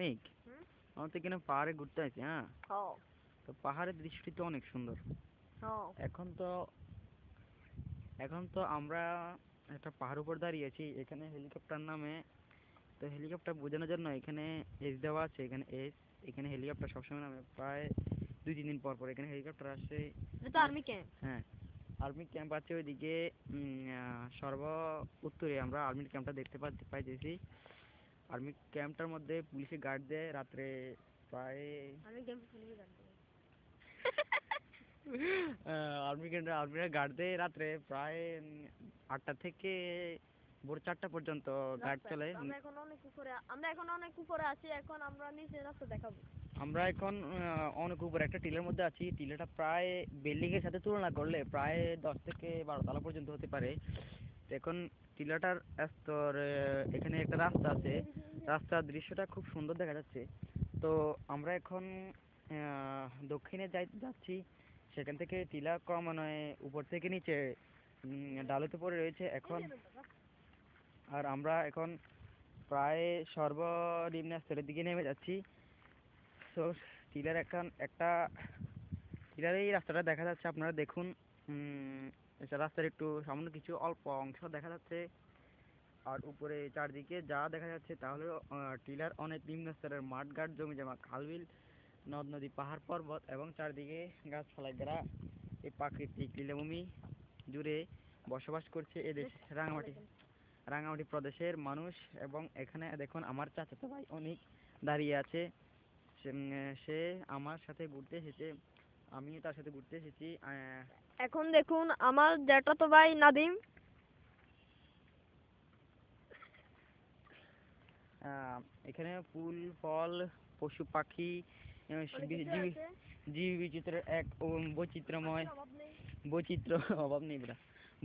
অনেক। হুম। আমরা তো এখানে পাহাড়ে ঘুরতে আসি, হ্যাঁ। ও। তো পাহাড়ের দৃশ্যটি তো অনেক সুন্দর। ও। এখন তো এখন তো আমরা একটা পাহাড় উপর দাঁড়িয়ে আছি, এখানে হেলিকপ্টার নামে। তো হেলিকপ্টার বোঝানোর জন্য এখানে এস দেওয়া আছে, এখানে এস। এখানে হেলিকপ্টার সবসময় নামে, প্রায় 2-3 দিন পর পর এখানে হেলিকপ্টার আসে। এটা তো আর্মি ক্যাম্প। হ্যাঁ, আর্মি ক্যাম্প আছে ওইদিকে। সর্ব উত্তরে আমরা আর্মির ক্যাম্পটা দেখতে পাইতেছি। আর্মি ক্যাম্পটার মধ্যে পুলিশে গার্ড দেয় রাত্রে প্রায় আর্মি ক্যাম্পে পুলিশে গার্ড দেবে। আর্মিরা গার্ড দেয় রাত্রে প্রায় 8টা থেকে ভোর 4টা পর্যন্ত গার্ড রাস্তায় চলে। আমরা এখন অনেক উপরে আছি, এখন আমরা নিচে রাস্তা দেখাবো। আমরা এখন অনেক উপরে একটা টিলার মধ্যে আছি। টিলাটা প্রায় বিল্ডিং এর সাথে তুলনা করলে প্রায় 10 থেকে 12 তলা পর্যন্ত হতে পারে। তো এখন টিলাটার স্তর, এখানে একটা রাস্তা আছে, রাস্তার দৃশ্যটা খুব সুন্দর দেখা যাচ্ছে। তো আমরা এখন দক্ষিণে যাচ্ছি। সেখান থেকে টিলা ক্রমান্বয়ে উপর থেকে নিচে ঢালুতে পড়ে রয়েছে এখন। আর আমরা এখন প্রায় সর্বনিম্ন স্তরের দিকে নেমে যাচ্ছি। তো টিলার একটা টিলার এই রাস্তাটা দেখা যাচ্ছে, আপনারা দেখুন। রাস্তার একটু সামান্য কিছু অল্প অংশ দেখা যাচ্ছে। আর উপরে চারদিকে যা দেখা যাচ্ছে তাহলে টিলার অনেক নিম্ন স্তরের মাঠঘাট, জমি জমা, খালবিল, নদ নদী, পাহাড় পর্বত এবং চারদিকে গাছপালায় ঘেরা এই প্রাকৃতিক লীলাভূমি জুড়ে বসবাস করছে এদেশ রাঙামাটি প্রদেশের মানুষ। এবং এখানে দেখুন আমার চাচাতো ভাই অনেক দাঁড়িয়ে আছে। সে আমার সাথে ঘুরতে এসেছে, আমিও তার সাথে ঘুরতে এসেছি। এখন দেখুন আমার জ্যাঠাতো ভাই নাদিম। এখানে ফুল ফল, পশু পাখি, জীব বিচিত্রের এক বৈচিত্র্যময় বৈচিত্র্য অভাব নেই বেটা,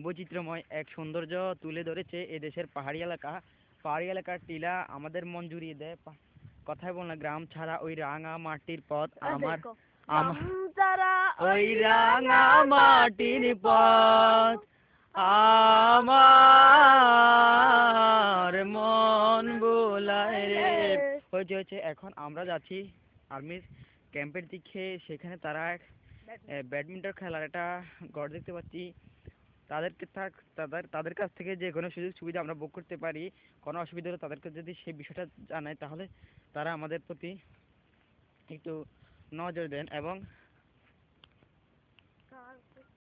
বৈচিত্র্যময় এক সৌন্দর্য তুলে ধরেছে এদেশের পাহাড়ি এলাকা। পাহাড়ি এলাকার টিলা আমাদের মন জুড়িয়ে দেয়। কথায় বল না, গ্রাম ছাড়া ওই রাঙা মাটির পথ আমার ওই রাঙা মাটির পথ আমার মন বোলায় রে। হয়েছে এখন আমরা যাচ্ছি আর্মির ক্যাম্পের দিকে। সেখানে তারা ব্যাডমিন্টন খেলার একটা ঘর দেখতে পাচ্ছি। তাদের কাছ থেকে যে কোনো সুযোগ সুবিধা আমরা ভোগ করতে পারি। কোনো অসুবিধা হলে তাদেরকে যদি সেই বিষয়টা জানাই, তাহলে তারা আমাদের প্রতি একটু নজর দেন এবং